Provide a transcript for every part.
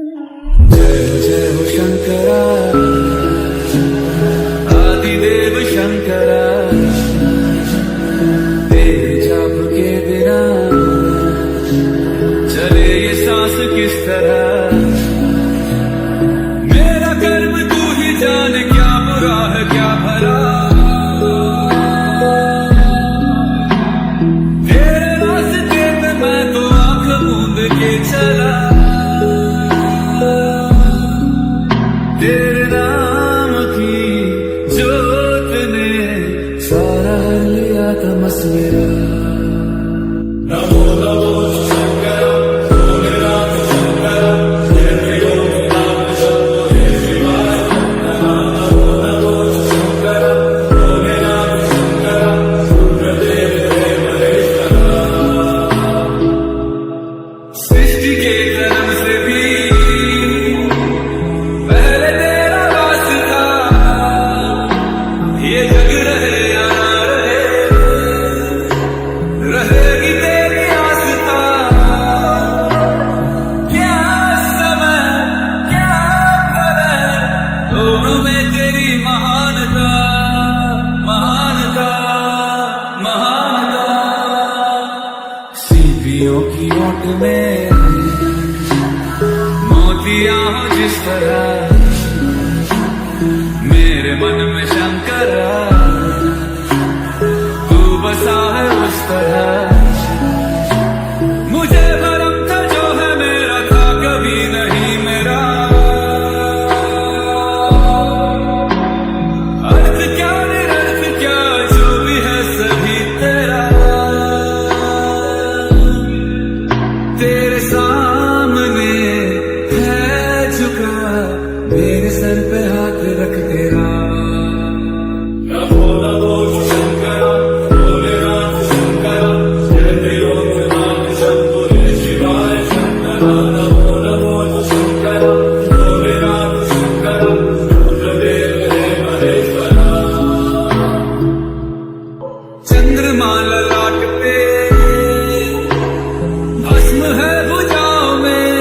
जय जय हो शंकरा आदिदेव शंकरा, तेरे जाप के बिना चले ये सांस किस तरह। मेरा कर्म तू ही जाने, क्या बुरा है क्या भला, तेरे रास्ते पे मैं तो आंख मूंद के चला। तेरे नाम की जोत ने सारा लिया तमस मेरा। नमो नमो शंकर भोलेनाथ शंकर, जय त्रिलोकनाथ शंभो जय शिवाय। नमो नमो शंकर भोलेनाथ शंकर, रुद्रदेव जय महेश्वरा। सृष्टि के जन्म से भी पहले तेरा वास्ता, ये जग रहे या ना रहे, रहेगी तेरी आस्था। क्या समय क्या करे, दोनों में तेरी महानता महानता महानता। सीपियों की ओट में मोतियां हो जिस तरह, मेरे मन में शंकरा तू बसा है उस तरह। मुझे भरम था जो है मेरा, था कभी नहीं मेरा। अर्थ क्या निरर्थ क्या, जो भी है सभी तेरा। तेरे सामने है झुका, मेरे सर पे हाथ रख तेरा। नमो नमो शंकर भोलेनाथ शंकर, जय त्रिलोकनाथ शंभो जय शिवाय। नमो नमो शंकर भोलेनाथ शंकर, रुद्रदेव जय महेश्वरा। चंद्रमा ललाट पे भस्म है भुजाओं में,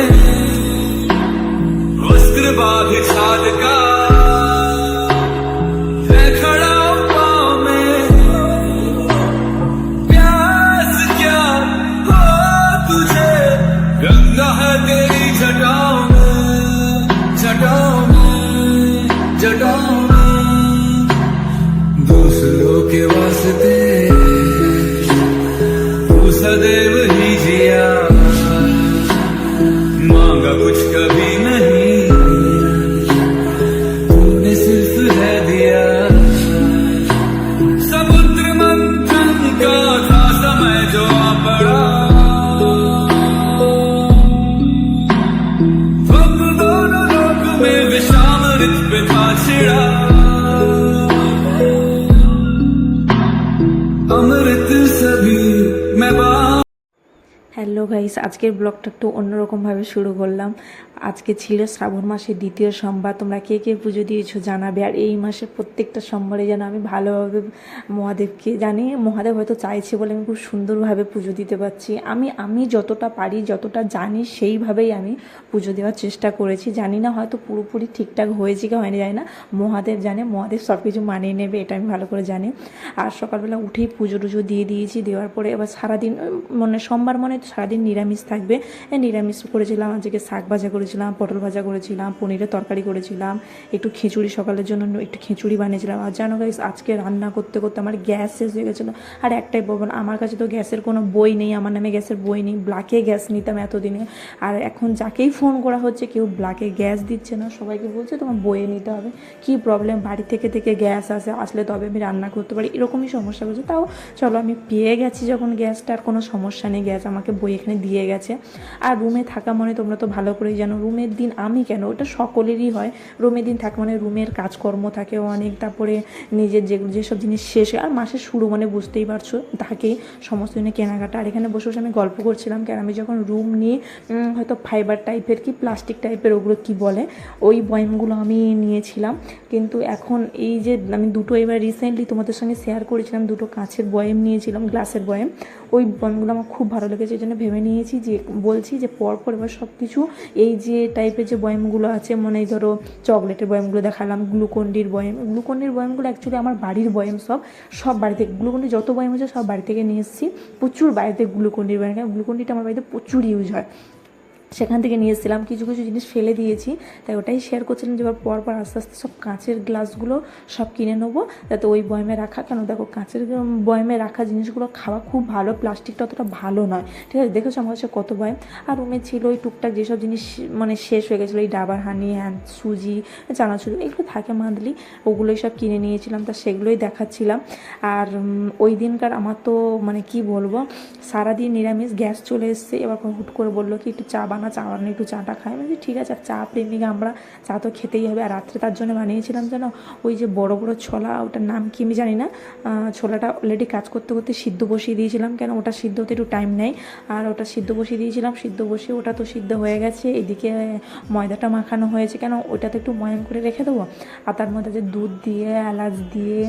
वस्त्र बाध छाद का है खड़ा पाँव में। प्यास क्या हो तुझे, गंगा है तेरी जटाओं में जटाओं में जटाओं में। दूसरों के वास्ते तू सदैव ही जिया, मांगा कुछ कभी नहीं, तूने सिर्फ है दिया। समुद्र मंथन का था समय जो आ पड़ा, तुम दोनों लोक में विषामृत पे था छिड़ा। अमृत सभी मैं হ্যালো গাইস, আজকের ব্লগটা একটু অন্যরকমভাবে শুরু করলাম। আজকে ছিল শ্রাবণ মাসের দ্বিতীয় সোমবার। তোমরা কে কে পুজো দিয়েছো জানাবে। আর এই মাসে প্রত্যেকটা সোমবারে যেন আমি ভালোভাবে মহাদেবকে জানি, মহাদেব হয়তো চাইছে বলে আমি খুব সুন্দরভাবে পুজো দিতে পারছি। আমি যতটা পারি যতটা জানি সেইভাবেই আমি পুজো দেওয়ার চেষ্টা করেছি। জানি না হয়তো পুরোপুরি ঠিকঠাক হয়েছে কি হয়নি জানি না, মহাদেব জানে, মহাদেব সব কিছু মানিয়ে নেবে এটা আমি ভালো করে জানি। আর সকালবেলা উঠেই পুজো টুজো দিয়ে দিয়েছি, দেওয়ার পরে এবার সারাদিন মানে সোমবার মনে সারাদিন নিরামিষ থাকবে। নিরামিষ করেছিলাম, আজকে শাক ভাজা করেছিলাম, পটল ভাজা করেছিলাম, পনিরের তরকারি করেছিলাম, একটু খিচুড়ি সকালের জন্য একটু খিচুড়ি বানিয়েছিলাম। আর জানো গাইস, আজকে রান্না করতে করতে আমার গ্যাস শেষ হয়ে গেছিলো। আর একটাই প্রবলেম, আমার কাছে তো গ্যাসের কোনো বই নেই, আমার নামে গ্যাসের বই নেই। ব্ল্যাকে গ্যাস নিতাম এতদিনে, আর এখন যাকেই ফোন করা হচ্ছে কেউ ব্ল্যাকে গ্যাস দিচ্ছে না, সবাইকে বলছে তোমার বইয়ে নিতে হবে। কি প্রবলেম, বাড়ি থেকে গ্যাস আসলে তবে আমি রান্না করতে পারি, এরকমই সমস্যা হচ্ছে। তাও চলো আমি পেয়ে গেছি যখন গ্যাসটা, আর কোনো সমস্যা নেই, গ্যাস আমাকে বই এখানে দিয়ে গেছে। আর রুমে থাকা মানে তোমরা তো ভালো করেই জানো, রুমের দিন আমি কেন, ওটা সকলেরই হয়। রুমের দিন থাকা মানে রুমের কাজকর্ম থাকে অনেক, তারপরে নিজের যেসব জিনিস শেষ, আর মাসের শুরু মানে বুঝতেই পারছো থাকেই সমস্ত দিনে কেনাকাটা। আর এখানে বসে বসে আমি গল্প করছিলাম, কারণ আমি যখন রুম নিয়ে হয়তো ফাইবার টাইপের কি প্লাস্টিক টাইপের ওগুলো কি বলে, ওই বয়ামগুলো আমি নিয়েছিলাম। কিন্তু এখন এই যে আমি দুটো এবার রিসেন্টলি তোমাদের সঙ্গে শেয়ার করেছিলাম, দুটো কাঁচের বয়াম নিয়েছিলাম, গ্লাসের বয়াম, ওই বয়ামগুলো আমার খুব ভালো লেগেছে। এই জন্য ভেবে নিয়েছি যে বলছি যে পরপর এবার সব কিছু এই যে যে টাইপের যে বয়ামগুলো আছে, মানে ধরো চকলেটের বয়ামগুলো দেখালাম, গ্লুকন্ডির বয়ামগুলো অ্যাকচুয়ালি আমার বাড়ির বয়াম, সব বাড়ি থেকে গ্লুকন্ডি যত বয়াম হচ্ছে সব বাড়ি থেকে নিয়ে এসেছি। প্রচুর বাড়িতে গ্লুকন্ডির বয়াম, কারণ গ্লুকন্ডিটা আমার বাড়িতে প্রচুর ইউজ হয়, সেখান থেকে নিয়ে এসেছিলাম। কিছু কিছু জিনিস ফেলে দিয়েছি, তাই ওটাই শেয়ার করছিলাম যে এবার পরপর আস্তে আস্তে সব কাঁচের গ্লাসগুলো সব কিনে নেবো, যাতে ওই বয়ামে রাখা, কেন দেখো কাঁচের বয়ামে রাখা জিনিসগুলো খাওয়া খুব ভালো, প্লাস্টিকটা অতটা ভালো নয়, ঠিক আছে। দেখেছো আমার কাছে কত বয়াম। আর রুমে ছিল ওই টুকটাক যেসব জিনিস মানে শেষ হয়ে গেছিলো, এই ডাবার হানি, সুজি, চানাচুর, এগুলো থাকে মান্থলি, ওগুলোই সব কিনে নিয়েছিলাম, তা সেগুলোই দেখাচ্ছিলাম। আর ওই দিনকার আমার তো মানে কি বলবো, সারাদিন নিরামিষ, গ্যাস চলে এসছে, এবার হুট করে বললো কি একটু চা বানানো একটু চাটা খাই, মানে ঠিক আছে, আর চা প্রেমিক আমরা, চা তো খেতেই হবে। আর রাত্রে তার জন্য বানিয়েছিলাম যেন ওই যে বড় বড় ছোলা, ওটার নাম কি আমি জানি না, ছোলাটা অলরেডি কাজ করতে করতে সিদ্ধ বসিয়ে দিয়েছিলাম, কেন ওটা সিদ্ধ হতে একটু টাইম নেয়, আর ওটা সিদ্ধ বসিয়ে দিয়েছিলাম, সিদ্ধ বসিয়ে ওটা তো সিদ্ধ হয়ে গেছে। এদিকে ময়দাটা মাখানো হয়েছে, কেন ওটাতে একটু ময়াম করে রেখে দেবো, আর তার মধ্যে যে দুধ দিয়ে, এলাচ দিয়ে,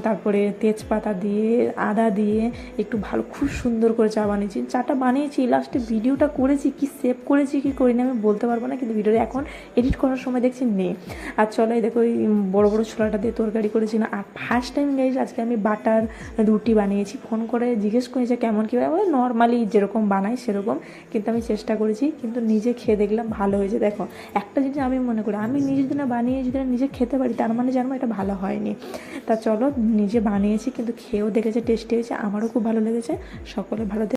তারপরে তেজপাতা দিয়ে, আদা দিয়ে একটু ভালো, খুব সুন্দর করে চা বানিয়েছি। চাটা বানিয়েছি, লাস্টে ভিডিওটা করেছি, কি সেভ করেছি কি করিনি আমি বলতে পারবো না, কিন্তু ভিডিওটা এখন এডিট করার সময় দেখছি নেই। আর চলো এই দেখো ওই বড়ো বড়ো ছোলাটা দিয়ে তরকারি করেছি না। আর ফার্স্ট টাইম গাইজ আজকে আমি বাটার রুটি বানিয়েছি, ফোন করে জিজ্ঞেস করেছে কেমন কীভাবে, নর্মালি যেরকম বানাই সেরকম, কিন্তু আমি চেষ্টা করেছি, কিন্তু নিজে খেয়ে দেখলাম ভালো হয়েছে। দেখো একটা জিনিস আমি মনে করি, আমি নিজের জন্য বানিয়ে যদি নিজে খেতে পারি, তার মানে জানবো এটা ভালো হয়নি। তা চলো নিজে বানিয়েছি, কিন্তু খেয়েও দেখেছে টেস্টি হয়েছে, আমারও খুব ভালো লেগেছে। সকলে ভালো